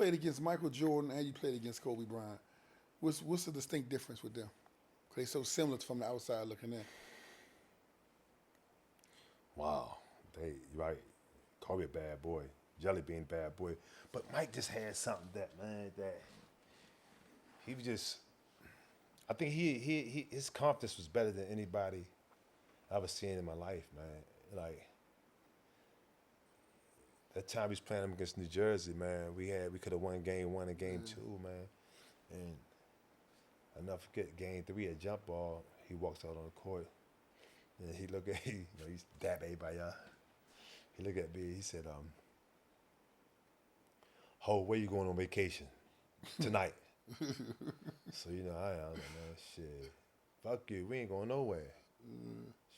played against Michael Jordan and you played against Kobe Bryant. What's the distinct difference with them? They're so similar from the outside looking in. Wow, they right. Kobe a bad boy, Jelly Bean bad boy, but Mike just had something that he was just. I think his confidence was better than anybody I ever seen in my life, man. Like that time he was playing him against New Jersey, man. We could have won game 1 and game 2, man. And I'll never forget game 3 at jump ball. He walks out on the court and he look at he's dab everybody up. He looked at me. He said, "Ho, where you going on vacation tonight?" So I was like, man, shit, fuck you. We ain't going nowhere.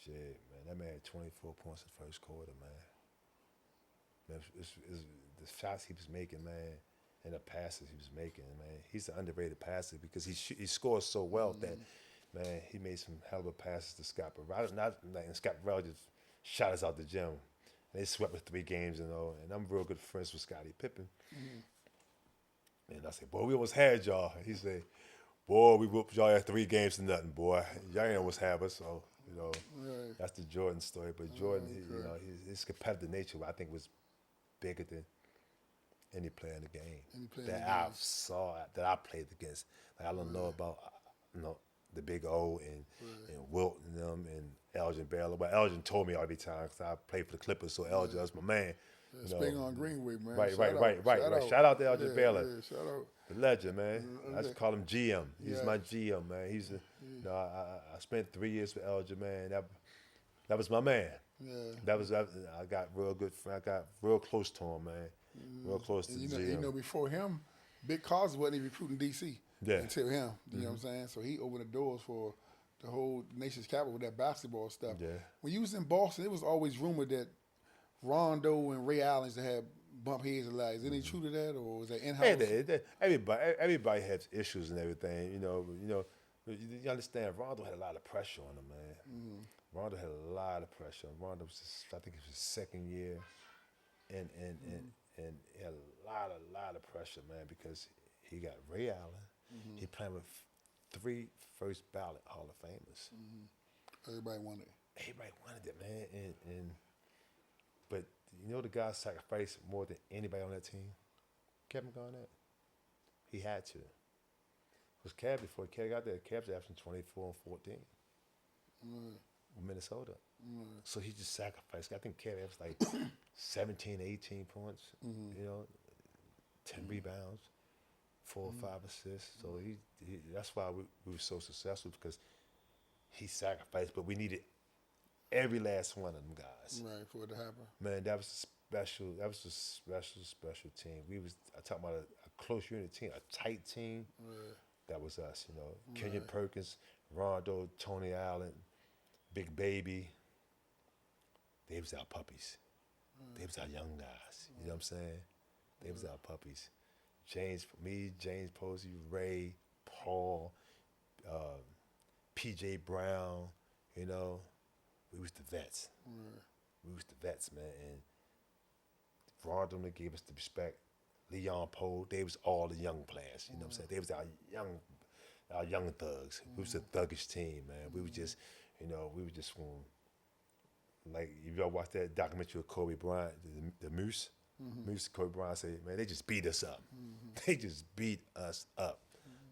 Shit, man, that man had 24 points in the first quarter, man. It's the shots he was making, man, and the passes he was making, man. He's an underrated passer because he scores so well that, man, he made some hell of a passes to Scott Burrell. And Scott Burrell just shot us out the gym. They swept us 3 games, and I'm real good friends with Scottie Pippen. And I said, boy, we almost had y'all. He said, boy, we whooped y'all at 3 games to nothing, boy. Y'all ain't almost have us, so, Right. that's the Jordan story. But Jordan, his competitive nature, I think, was bigger than any player in the game that I played against. Like, I don't know about, the Big O and Wilt and them and Elgin Baylor. But Elgin told me every time because I played for the Clippers, so Elgin was my man. Speaking on Greenway, man. Right. Shout out to Elgin Baylor. Yeah, shout out. The legend, man. I just call him GM. He's my GM, man. I spent 3 years with Elgin, man. That was my man. Yeah. I got real good friend. I got real close to him, man. Real close to the GM. Before him, Big Cosby wasn't even recruiting DC until him. You know what I'm saying? So he opened the doors for the whole nation's capital with that basketball stuff. Yeah. When you was in Boston, it was always rumored that Rondo and Ray Allen used to have bump heads a lot. Is any truth to that, or was that in-house? Everybody has issues and everything. You understand. Rondo had a lot of pressure on him, man. Rondo had a lot of pressure. Rondo was, I think it was his second year, and he had a lot of pressure, man, because he got Ray Allen. He played with 3 first ballot Hall of Famers. Everybody wanted it, man, But the guy sacrificed more than anybody on that team? Kevin Garnett. He had to. Because before Kev got there, Kev's averaging 24 and 14 with Minnesota. So he just sacrificed. I think Kev averaged like 17, 18 points, 10 rebounds, 4 or 5 assists. So he that's why we were so successful, because he sacrificed, but we needed every last one of them guys. Right, for it to happen. Man, that was a special team. I talk about a close unit team, a tight team. Right. That was us, Kenyon Perkins, Rondo, Tony Allen, Big Baby. They was our puppies. They was our young guys. You know what I'm saying? They was our puppies. James Posey, Ray, Paul, P.J. Brown, we was the vets. We was the vets, man. And Rondo gave us the respect. Leon Poe, they was all the young players. You know what I'm saying? They was our young thugs. We was a thuggish team, man. We was just, we were just like, you ever watch that documentary with Kobe Bryant, the Moose? Moose, Kobe Bryant said, man, they just beat us up. They just beat us up.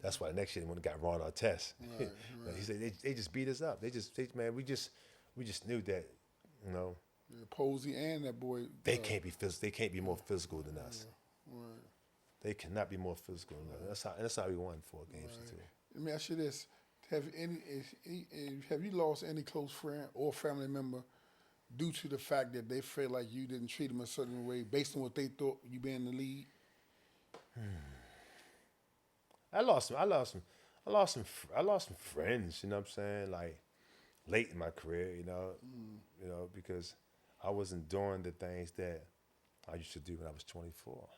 That's why the next year they went and got Ron Artest. Right. He said they just beat us up. We just knew that, Posey and that boy. They can't be physical. They can't be more physical than us. Right. They cannot be more physical than us. That's how we won 4 games to 2. Let me ask you this: have you lost any close friend or family member due to the fact that they feel like you didn't treat them a certain way based on what they thought you being in the league? I lost some friends. You know what I'm saying? Like late in my career, because I wasn't doing the things that I used to do when I was 24.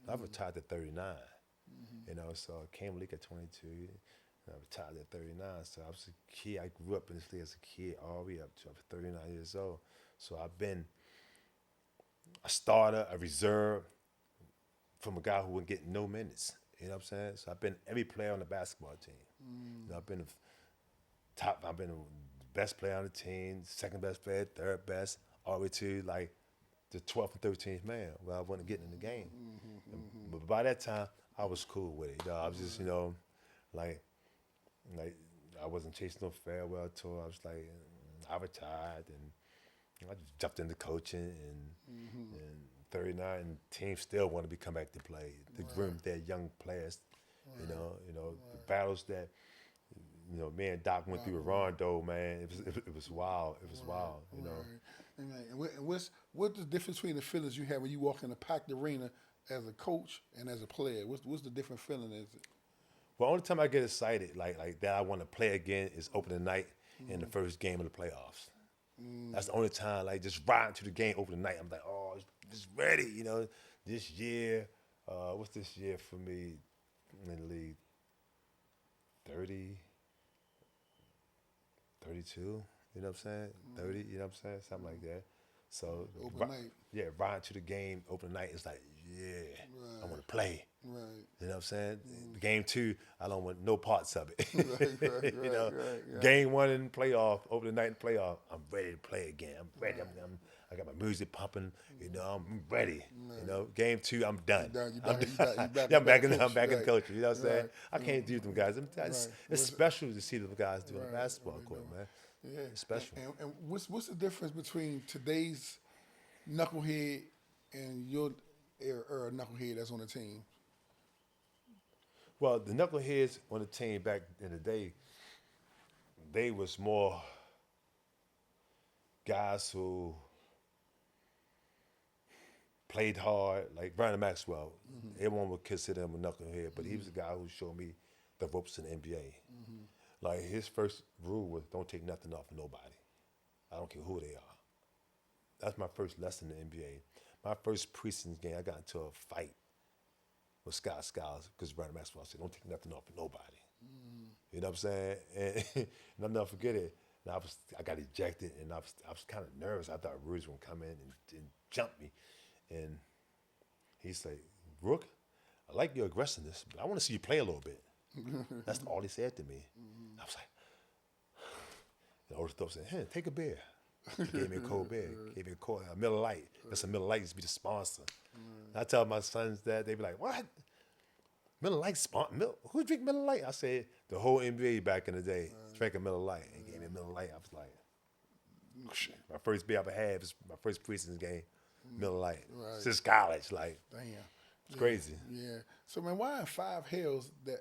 I retired at 39. So I came to the league at 22. And I retired at 39. So I was a kid. I grew up in this league as a kid all the way up to I was 39 years old. So I've been a starter, a reserve, from a guy who wouldn't get no minutes. You know what I'm saying? So I've been every player on the basketball team. You know, I've been the best player on the team, second best player, third best, all the way to like the 12th and 13th man where I wasn't getting in the game. But by that time, I was cool with it. You know, I was just, like I wasn't chasing no farewell tour. I was like, I retired and I just jumped into coaching and 39 and teams still want to come back to play. The groom their young players, the battles that me and Doc went through with Rondo, man. It was wild. It was wild, you know. And what's the difference between the feelings you have when you walk in a packed arena as a coach and as a player? What's the different feeling? Is it? Well, only time I get excited like that I want to play again is opening night in the first game of the playoffs. That's the only time, like, just riding to the game opening night. I'm like, oh, it's ready, you know. This year, what's this year for me in the league? 30, 32, you know what I'm saying? 30, you know what I'm saying? Something like that. So, Open night. Yeah, riding to the game opening night is like, yeah, I want to play. Right. You know what I'm saying? Game 2, I don't want no parts of it. Right. Game 1 in playoff, opening night in playoff, I'm ready to play again. I'm ready. I got my music pumping. You know, I'm ready. Right. You know, game 2, I'm done. I'm back in the coach. You know what I'm saying? Right. I can't do them guys. It's special to see them guys doing the basketball court, man. Yeah, it's special. And what's the difference between today's knucklehead and your era knucklehead that's on the team? Well, the knuckleheads on the team back in the day, they was more guys who played hard, like Brandon Maxwell. Everyone would consider him a knucklehead, but he was the guy who showed me the ropes in the NBA. Like, his first rule was don't take nothing off of nobody. I don't care who they are. That's my first lesson in the NBA. My first preseason game, I got into a fight with Scott Skiles because Brandon Maxwell said, don't take nothing off of nobody. You know what I'm saying? And I'll never forget it. And I got ejected, and I was kind of nervous. I thought Ruiz would come in and jump me. And he said, Rook, I like your aggressiveness, but I want to see you play a little bit. That's all he said to me. I was like, the older thought said, hey, take a beer. He gave me a cold beer. Gave me a Miller Lite. That's a Miller Lite used to be the sponsor. I tell my sons that, they be like, what? Miller Lite sponsor? Who drink Miller Lite? I said, the whole NBA back in the day drank a Miller Lite. And gave me a Miller Lite. I was like, oh, shit. My first beer I ever had was my first preseason game, Miller Lite. Right. Since college, like. Damn. It's crazy. Yeah. So, man, why in 5 hells that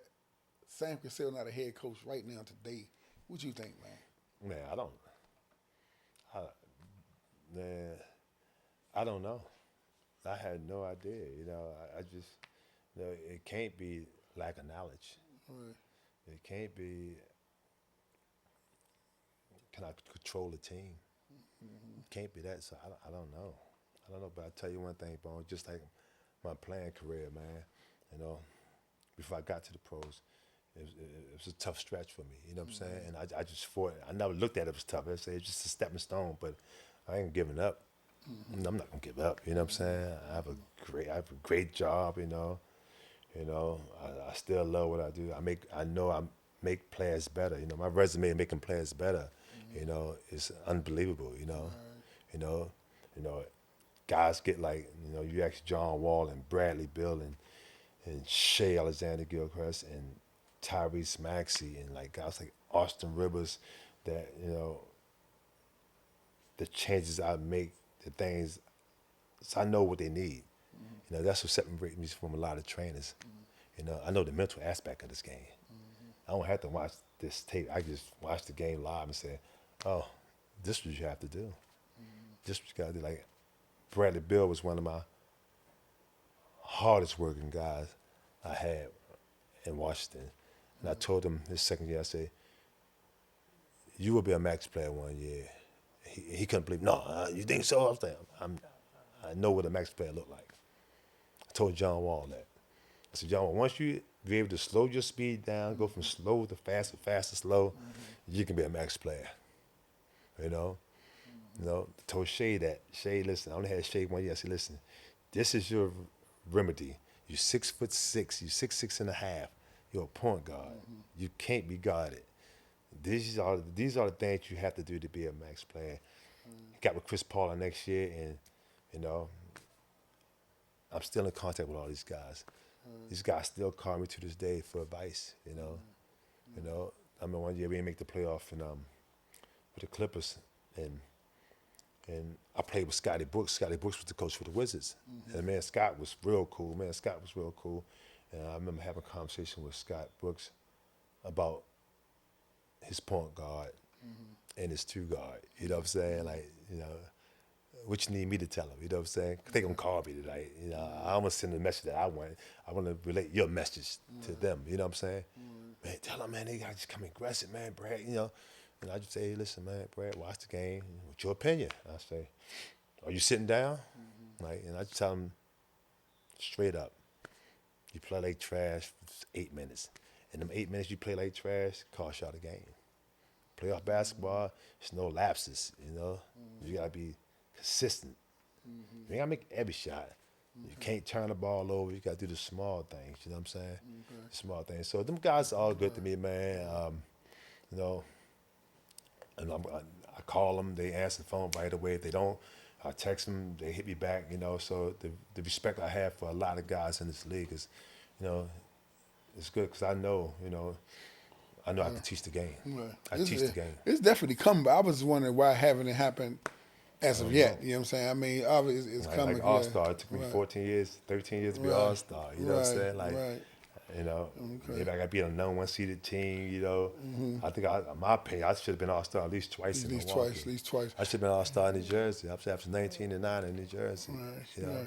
Sam Cassell not a head coach right now today? What you think, man? Man, I don't know. I had no idea. You know, I just, it can't be lack of knowledge. Right. It can't be, can I control the team? It can't be that. So I don't know. I don't know, but I'll tell you one thing, Bone, just like my playing career, man, you know, before I got to the pros, it was a tough stretch for me, you know what I'm saying? And I just fought. I never looked at it as tough. I said it's just a stepping stone, but I ain't giving up. I'm not gonna give up, you know what I'm saying? I have a great job, you know. I still love what I do. I know I make players better. You know, my resume making players better, you know, is unbelievable, you know. You know, guys get like, you know, you ask John Wall and Bradley Beal and Shea Alexander-Gilchrist and Tyrese Maxey and like guys like Austin Rivers that, you know, the changes I make, the things, so I know what they need. You know, that's what separates me from a lot of trainers. You know, I know the mental aspect of this game. I don't have to watch this tape. I just watch the game live and say, oh, this is what you have to do. This is what you got to do. Like, Bradley Beal was one of my hardest working guys I had in Washington. And I told him his second year, I said, you will be a max player one year. He couldn't believe, no, you think so? I was like, I know what a max player look like. I told John Wall that. I said, John Wall, once you be able to slow your speed down, go from slow to fast to slow, you can be a max player. You know? I told Shea that. Shea, listen, I only had Shea 1 year. I said, listen, this is your remedy. You're 6'6". You're 6'6.5". You're a point guard. You can't be guarded. These are the things you have to do to be a max player. Got with Chris Paul next year, and you know, I'm still in contact with all these guys. These guys still call me to this day for advice. You know, I remember one year we didn't make the playoff, and with the Clippers, and I played with Scotty Brooks. Scotty Brooks was the coach for the Wizards, and man, Scott was real cool. And I remember having a conversation with Scott Brooks about his point guard and his two guard. You know what I'm saying? Like, you know, what you need me to tell them. You know what I'm saying? They gonna call me tonight. You know, I almost send the message that I want. I want to relate your message to them. You know what I'm saying? Man, tell them, man, they gotta just come aggressive, man, Brad. You know, and I just say, hey, listen, man, Brad, watch the game. What's your opinion? I say, are you sitting down? Like, and I just tell them straight up, you play like trash for 8 minutes. In them 8 minutes you play like trash, cost y'all the game. Playoff basketball, there's no lapses, you know? You gotta be consistent. You ain't gotta make every shot. You can't turn the ball over. You gotta do the small things, you know what I'm saying? Small things. So them guys are all good to me, man. You know, and I call them, they answer the phone right away. If they don't, I text them, they hit me back, you know. So the respect I have for a lot of guys in this league is, you know, it's good because I know, you know, I can teach the game. Right. I teach the game. It's definitely coming, but I was wondering why haven't it happened as of yet. You know what I'm saying? I mean, obviously it's coming. Like All-Star, it took me 14 years, 13 years to be All-Star. You know what I'm saying? Like, you know, maybe I got to be on a number one seeded team, you know. I think, my opinion, I should have been All-Star at least twice in Milwaukee. At least twice. I should have been All-Star in New Jersey. I should have 19-9 in New Jersey. Yeah.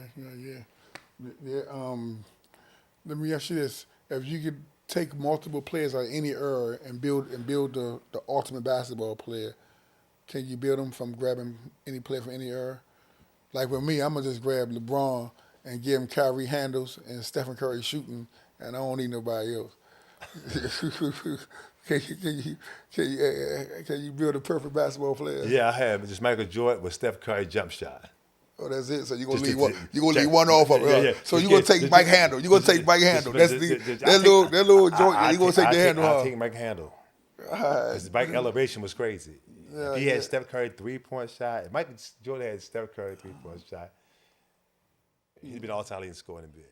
Let me ask you this: if you could take multiple players out of any era and build the ultimate basketball player, can you build them from grabbing any player from any era? Like with me, I'm gonna just grab LeBron and give him Kyrie handles and Stephen Curry shooting, and I don't need nobody else. Can you build a perfect basketball player? Yeah, I have. Just Michael Jordan with Steph Curry jump shot. Oh, that's it. So you're gonna leave one. You're gonna leave one off of it. Yeah. So you're gonna take Mike Handle. You're gonna take Mike Handle. That's that little joint. You're gonna take the handle. I'll take Mike Handle. Because the bike elevation was crazy. If he had Steph Curry 3-point shot, if Michael Jordan had Steph Curry 3-point shot, he'd been all-time leading scorer in the NBA.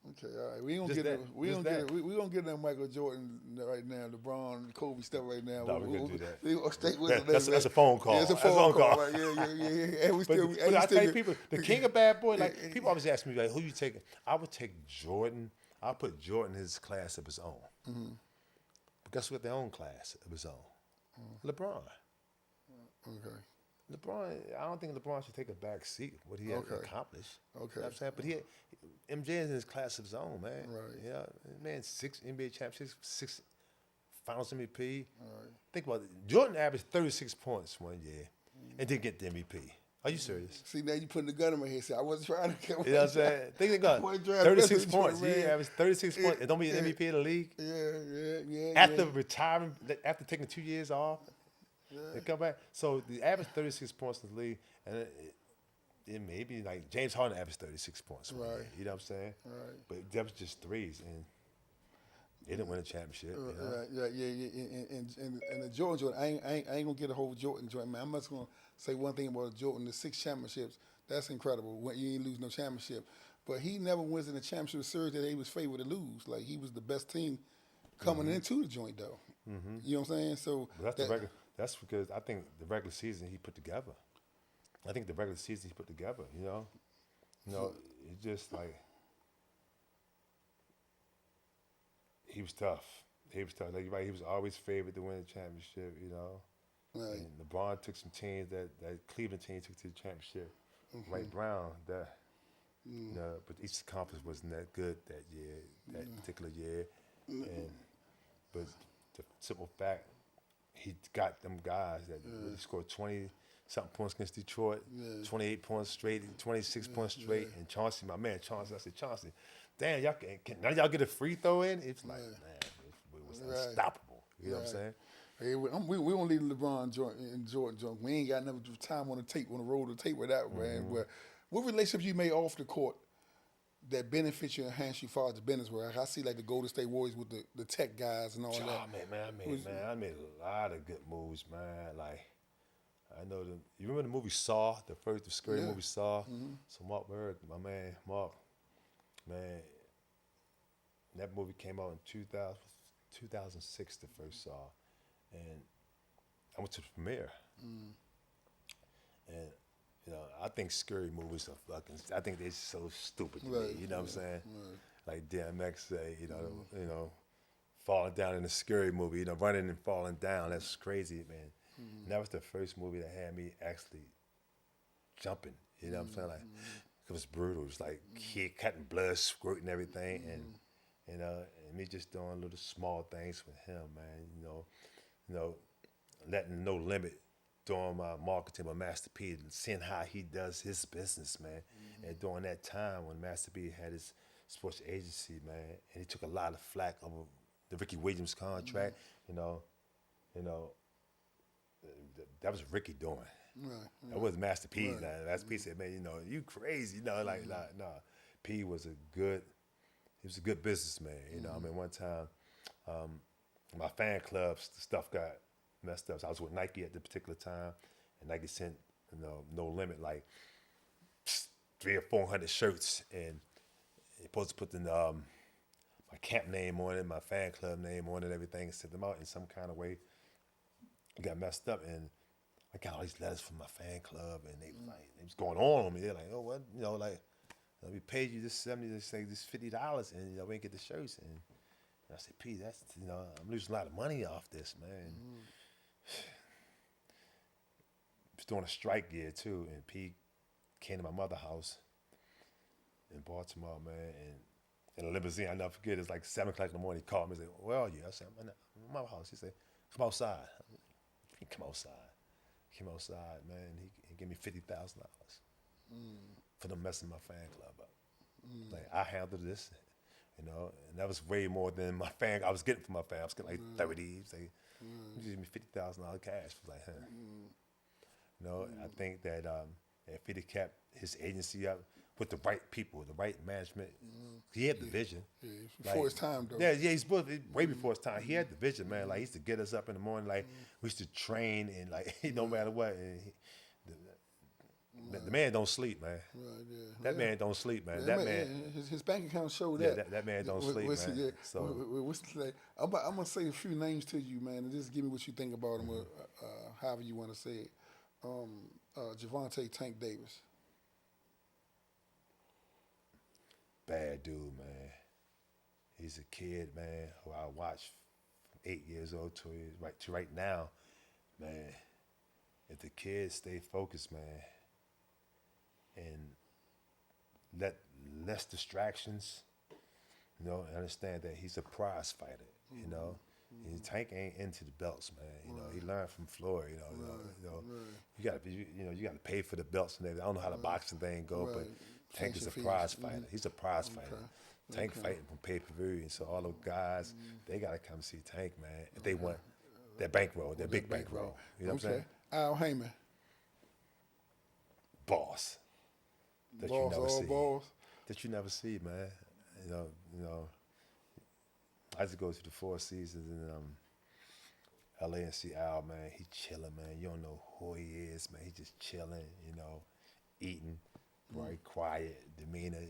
Okay, all right. We don't get that Michael Jordan right now, LeBron, Kobe stuff right now. No, we're gonna do that. We gonna stay with it. That's a phone call. Yeah, it's a phone call. Right? Yeah. And but I tell you, people, the king of bad boy, like people always ask me, like, who you taking? I would take Jordan. I'll put Jordan in his class of his own. But guess what? Their own class of his own. LeBron. Okay. LeBron, I don't think LeBron should take a back seat what he had accomplished. Okay. You know what I'm saying? But MJ is in his class of his own, man. Right. Yeah, man, 6 NBA championships, 6 Finals MVP. Right. Think about it. Jordan averaged 36 points one year and didn't get the MVP. Are you serious? See, now you putting the gun in my head. See, I wasn't trying to get. You know what I'm saying? Think about it. 36 points. He averaged 36 points. It don't be an MVP of the league. Yeah. After retiring, after taking 2 years off, they come back. So the average 36 points in the league, and it may be like James Harden averaged 36 points. Right. You know what I'm saying? Right. But that was just threes, and they didn't win a championship. You know? And the Jordan, I ain't gonna get a whole Jordan, man. I'm just gonna say one thing about Jordan: the 6 championships. That's incredible. When you ain't lose no championship, but he never wins in a championship series that he was favored to lose. Like he was the best team coming into the joint, though. You know what I'm saying? So that's because I think the regular season he put together. I think the regular season he put together. You know, it's just like he was tough. Like you're right, he was always favored to win the championship. You know, right. And LeBron took some teams that Cleveland team took to the championship. Right, Brown that. You know, but each conference wasn't that good that year, that particular year, but the simple fact. He got them guys that really scored 20-something points against Detroit, 28 points straight, 26 points straight, and Chauncey, my man, Chauncey. I said, Chauncey, damn, now y'all get a free throw in? It's like, man, it was unstoppable. You know what I'm saying? Hey, we don't leave LeBron and Jordan joint. We ain't got enough time on the roll to tape with that, man. But what relationships you made off the court that benefits you and enhance you as far as the business world? Like I see like the Golden State Warriors with the tech guys and all that. I made a lot of good moves, man. Like I know you remember the movie Saw, the scary movie Saw? Mm-hmm. So Mark Bird, my man, Mark, man, that movie came out in 2006, the first Saw. And I went to the premiere. And I think scary movies are I think they're so stupid to me. You know what I'm saying? Right. Like DMX say, falling down in a scary movie, running and falling down. That's crazy, man. And that was the first movie that had me actually jumping. You know what I'm saying? Like it was brutal. It was like kid cutting blood, squirting everything, and me just doing little small things with him, man. Letting No Limit doing my marketing with Master P and seeing how he does his business, man. And during that time when Master P had his sports agency, man, and he took a lot of flack over the Ricky Williams contract, that was Ricky doing. Right. That wasn't Master P. Right. Now, Master P said, man, you crazy. Nah. P was a good businessman. I mean, one time, my fan club's stuff got messed up. So I was with Nike at the particular time, and Nike sent, No Limit, like 300 or 400 shirts, and they supposed to put my camp name on it, my fan club name on it, everything, and sent them out in some kind of way. It got messed up, and I got all these letters from my fan club, and they was going on me. They're like, oh, what, we paid you this $70, this $50, and we didn't get the shirts. And I said, P, that's I'm losing a lot of money off this, man. Was doing a strike year too, and P came to my mother's house in Baltimore, man, and in a limousine. I never forget. It's like 7 o'clock in the morning. He called me and said, "Where are you?" I said, "I'm at my house." He said, "Come outside." He come outside. Came outside, man. He gave me $50,000 for them messing my fan club up. Like I handled this, and that was way more than my fan. I was getting from my fan. I was getting like 30. He gave me $50,000 cash. I was like, I think that if he'd have kept his agency up with the right people, the right management, he had the vision. Yeah, before his time, though. Yeah, he's way before his time. He had the vision, man. Like he used to get us up in the morning, like we used to train, and like no matter what. And the man don't sleep, man. Right, yeah. That man don't sleep, man. Yeah, that man, his bank account showed that. Yeah, that man don't sleep, man. Yeah. So I'm gonna say a few names to you, man, and just give me what you think about him, however you want to say it. Javante Tank Davis. Bad dude, man. He's a kid, man, who I watched from 8 years old to right now, man. If the kids stay focused, man, and let less distractions, and understand that he's a prize fighter, Tank ain't into the belts, man. He learned from Floyd. You gotta pay for the belts and everything. I don't know how the boxing thing go, but Tank is a prize fighter. He's a prize fighter. Tank fighting from pay-per-view, and so all those guys, they gotta come see Tank, man. If they want their bankroll, their big bankroll. You know what I'm saying? Al Heyman. Boss. That boss, you never see. Balls. That you never see, man. I used to go to the Four Seasons in LA and see Al, man. He chilling, man. You don't know who he is, man. He just chilling, eating, very quiet demeanor.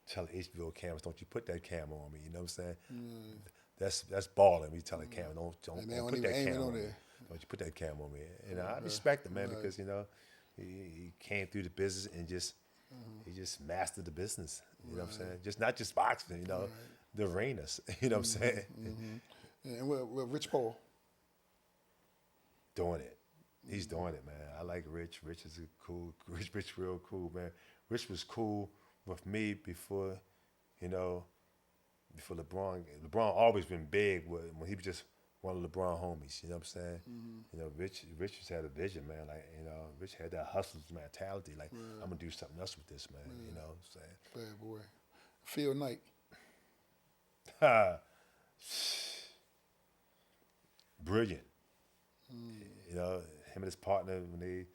Telling HBO cameras, don't you put that camera on me. You know what I'm saying? That's balling. We telling camera, don't put that camera on me. Don't you put that camera on me. And I respect him, man, because he came through the business and he just mastered the business. You know what I'm saying? Just not just boxing, the arenas. You know what I'm saying? Yeah, and with Rich Paul. Doing it. He's doing it, man. I like Rich. Rich is Rich real cool, man. Rich was cool with me before LeBron. LeBron always been big when he was just one of LeBron homies. You know what I'm saying? Rich just had a vision, man. Like, Rich had that hustler's mentality. Like, I'm gonna do something else with this, man. You know what I'm saying? Bad boy. Phil Knight. Brilliant. Him and his partner, when they,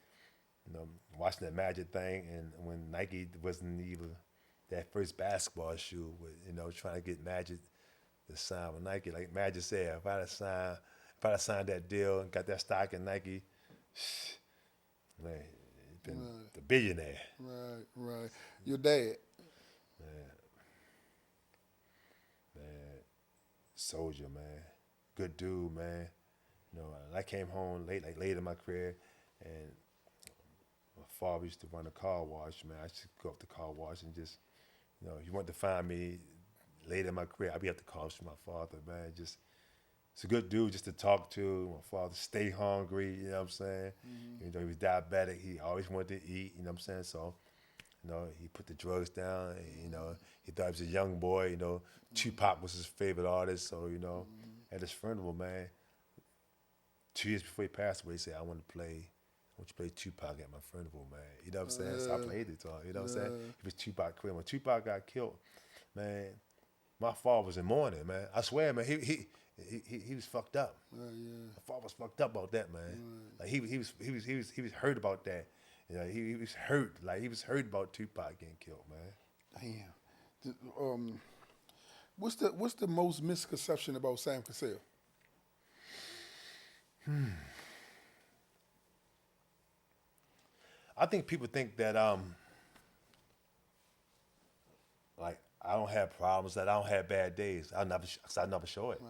watching that Magic thing, and when Nike wasn't even that first basketball shoe with, trying to get Magic to sign with Nike. Like Magic said, if I'd have signed that deal and got that stock in Nike, man, he'd been the billionaire. Right. Your dad. Man, soldier, man. Good dude, man. I came home late in my career, and my father used to run a car wash, man. I used to go up the car wash and just, he wanted to find me late in my career. I'd be at the car wash with my father, man. Just, it's a good dude just to talk to. My father stay hungry, you know what I'm saying? He was diabetic. He always wanted to eat, you know what I'm saying? So, he put the drugs down. He thought he was a young boy, Tupac was his favorite artist. So, at his funeral, man, 2 years before he passed away, he said, I want you to play Tupac at my funeral, man. You know what I'm saying? So I played it to him, you know what I'm saying? He was Tupac career. When Tupac got killed, man, my father was in mourning, man. I swear, man, he was fucked up. My father was fucked up about that, man. Like he was hurt about that. He was hurt. Like he was hurt about Tupac getting killed, man. Damn. What's the most misconception about Sam Cassell? I think people think that like I don't have problems, that I don't have bad days. I never show it.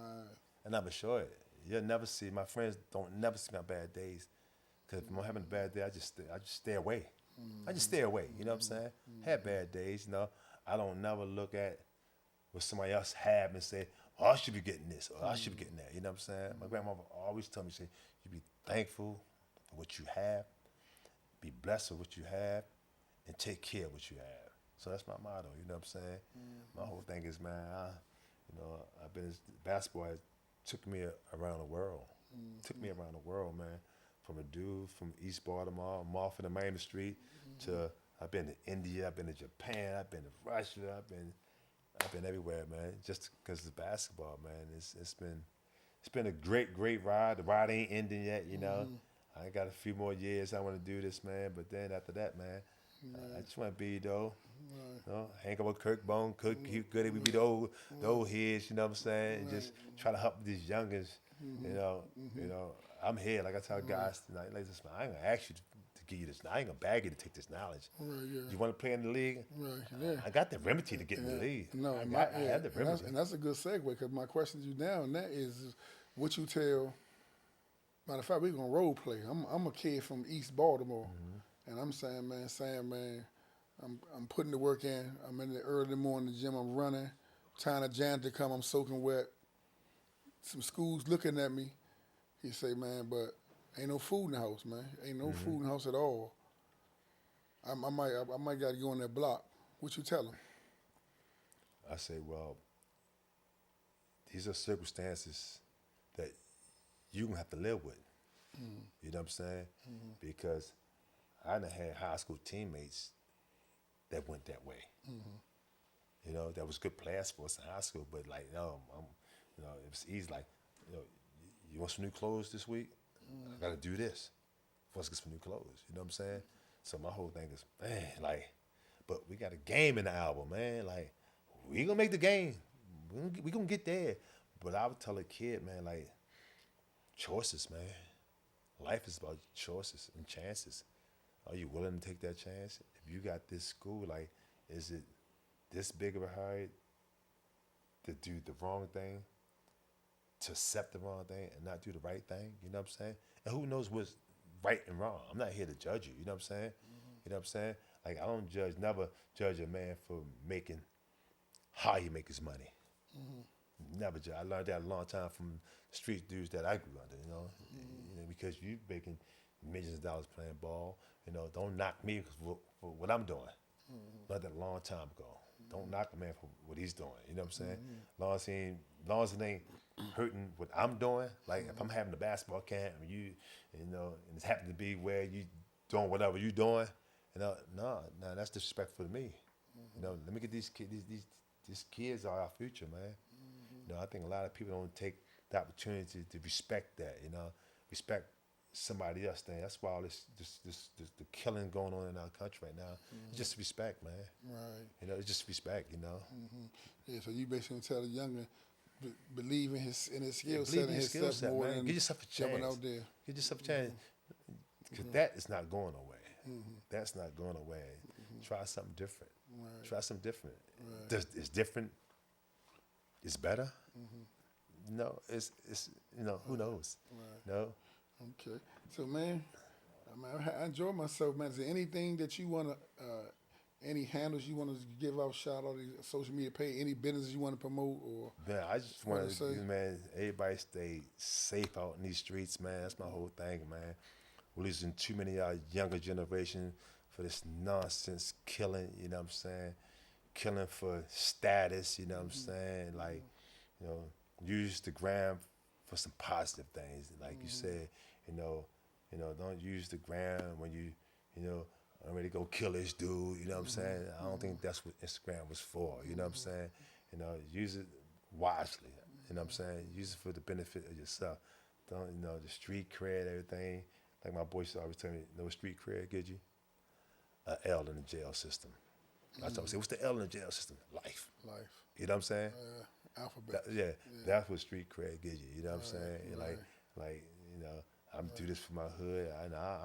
I never show it. You'll never see, my friends don't never see my bad days. Cause if I'm having a bad day, I just stay away. I just stay away. You know what I'm saying? Have bad days. I don't never look at what somebody else have and say, oh, I should be getting this or I should be getting that. You know what I'm saying? My grandmother always told me, say, you be thankful for what you have, be blessed with what you have, and take care of what you have. So that's my motto. You know what I'm saying? My whole thing is, man, I've been basketball took me around the world. Took me around the world, man. From a dude from East Baltimore, Marfin and Miami Street, to I've been to India, I've been to Japan, I've been to Russia, I've been everywhere, man. Just because it's basketball, man. It's been a great ride. The ride ain't ending yet, I got a few more years I want to do this, man. But then after that, man, I just want to be hang out with Curtbone, Goody, we be the old heads, you know what I'm saying? And just try to help these youngins, I'm here, like I tell guys tonight, like this, man, I ain't gonna ask you to give you this. I ain't gonna bag you to take this knowledge. You want to play in the league? I got the remedy to get in the league. I have the remedy. And that's a good segue, because my question to you now, and that is, what you tell. Matter of fact, we're gonna role play. I'm a kid from East Baltimore, and I'm saying, man, I'm putting the work in. I'm in the early morning gym. I'm running. Time the janitor come. I'm soaking wet. Some schools looking at me. He say, man, but ain't no food in the house, man. Ain't no food in the house at all. I might got to go on that block. What you tell him? I say, well, these are circumstances that you gonna have to live with. You know what I'm saying? Because I done had high school teammates that went that way. That was good players for us in high school, but like, it was easy. Like, you want some new clothes this week? I gotta do this. Let's get some new clothes. You know what I'm saying? So my whole thing is, man, like, but we got a game in the album, man. Like, we gonna make the game. We gonna get there. But I would tell a kid, man, like, choices, man. Life is about choices and chances. Are you willing to take that chance? If you got this school, like, is it this big of a hurry to do the wrong thing, to accept the wrong thing and not do the right thing? You know what I'm saying? And who knows what's right and wrong? I'm not here to judge you. You know what I'm saying? You know what I'm saying? Like, I don't never judge a man for making how he make his money. Never judge. I learned that a long time from street dudes that I grew under, because you making millions of dollars playing ball, don't knock me for what I'm doing. Learned that a long time ago. Don't knock a man for what he's doing. You know what I'm saying? Long as it ain't hurting what I'm doing. Like, if I'm having a basketball camp and and it's happened to be where you doing whatever you doing, no, that's disrespectful to me. Let me get these kids. These kids are our future, man. I think a lot of people don't take the opportunity to respect that. Respect somebody else thing. That's why all this the killing going on in our country right now. It's just respect, man. Right. You know, it's just respect. You know. Yeah. So you basically tell the younger, believe in his skill set Believe in and your his skill stuff set, more man. than Give yourself a jumping chance. out there. Give yourself a chance. Because that is not going away. That's not going away. Try something different. Right. Try something different. Right. It's different. It's better. No, it's you know, who knows? Right. No. Okay. So, man, I enjoy myself, man. Is there anything that you want to, any handles you want to give out, shout out, social media page, any business you want to promote? Or Man, I just want to say? man, everybody stay safe out in these streets, man. That's my whole thing, man. We're losing too many of our younger generation for this nonsense killing, you know what I'm saying? Killing for status, you know what I'm saying? Like, you know, use the gram for some positive things. Like you said, you know, don't use the gram when you know, I'm ready to go kill this dude, you know what I'm saying? I don't think that's what Instagram was for, you know what I'm saying? You know, use it wisely, you know what I'm saying? Use it for the benefit of yourself. Don't, you know, the street cred, everything. Like my boy always tell me, you know what street cred gives you? An L in the jail system. That's what I say. What's the L in the jail system? Life. life? You know what I'm saying? Alphabet. That's what street cred gives you. You know what I'm saying? right. Like, you know, I'm do this for my hood.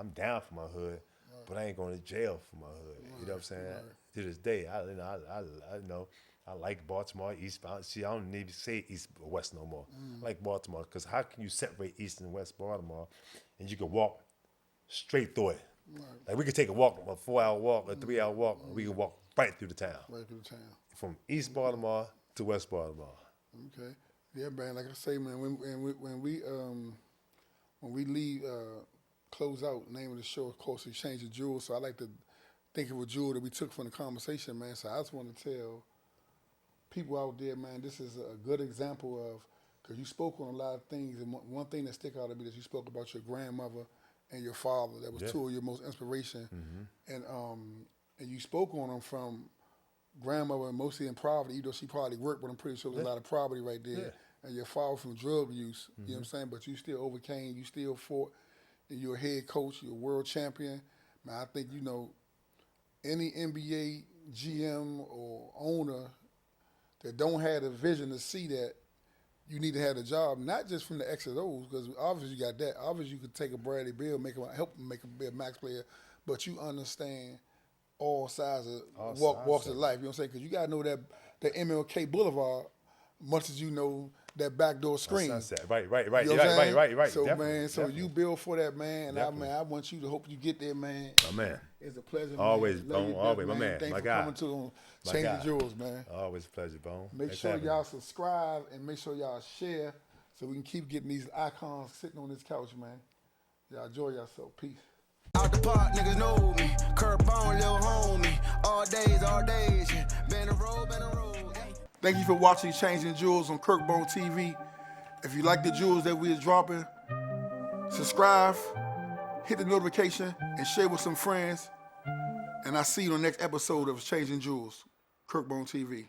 I'm down for my hood, but I ain't going to jail for my hood. You know what I'm saying? To this day, I know I like Baltimore, East. See, I don't need to say East or West no more. I like Baltimore because how can you separate East and West Baltimore, and you can walk straight through it? Like we could take a walk, a 4-hour walk, a 3-hour walk, and we can walk right through the town. Right through the town. From East Baltimore to West Baltimore. Okay. Yeah, man. Like I say, man, when we leave, close out. Name of the show, of course, is Changing Jewels. So I like to think of a jewel that we took from the conversation, man. So I just want to tell people out there, man, this is a good example of, because you spoke on a lot of things, and one thing that stick out to me is you spoke about your grandmother and your father. That was two of your most inspiration, and you spoke on them from grandmother mostly in poverty, even though she probably worked, but I'm pretty sure there's a lot of poverty right there. Yeah. And your father from drug use, you know what I'm saying? But you still overcame, you still fought, and you're a head coach, you're a world champion. Man, I think, you know, any NBA GM or owner that don't have the vision to see that you need to have a job, not just from the X and O's, because obviously you got that. Obviously you could take a Bradley Beal, help him make him be a max player, but you understand all sides of walks of life. You know what I'm saying? Because you got to know that MLK Boulevard, much as you know that backdoor screen. Sunset. Right. You know what I'm saying? Right. So, Definitely, man, definitely. you build for that, man. And Definitely. I want you to hope you get there, man. My man. It's a pleasure, Always, man. Love Bone. you, Always, man. my man. Thanks My for guy. coming to My Changing guy. Jewels, man. Always a pleasure, Bone. Make Thanks sure for having y'all me. subscribe and make sure y'all share so we can keep getting these icons sitting on this couch, man. Y'all enjoy yourself. Peace. Out the park, niggas know me. Curtbone, little homie. All days, yeah. Been a road, yeah. Thank you for watching Changing Jewels on Curtbone TV. If you like the jewels that we are dropping, subscribe, hit the notification, and share with some friends. And I'll see you on the next episode of Changing Jewels, Curtbone TV.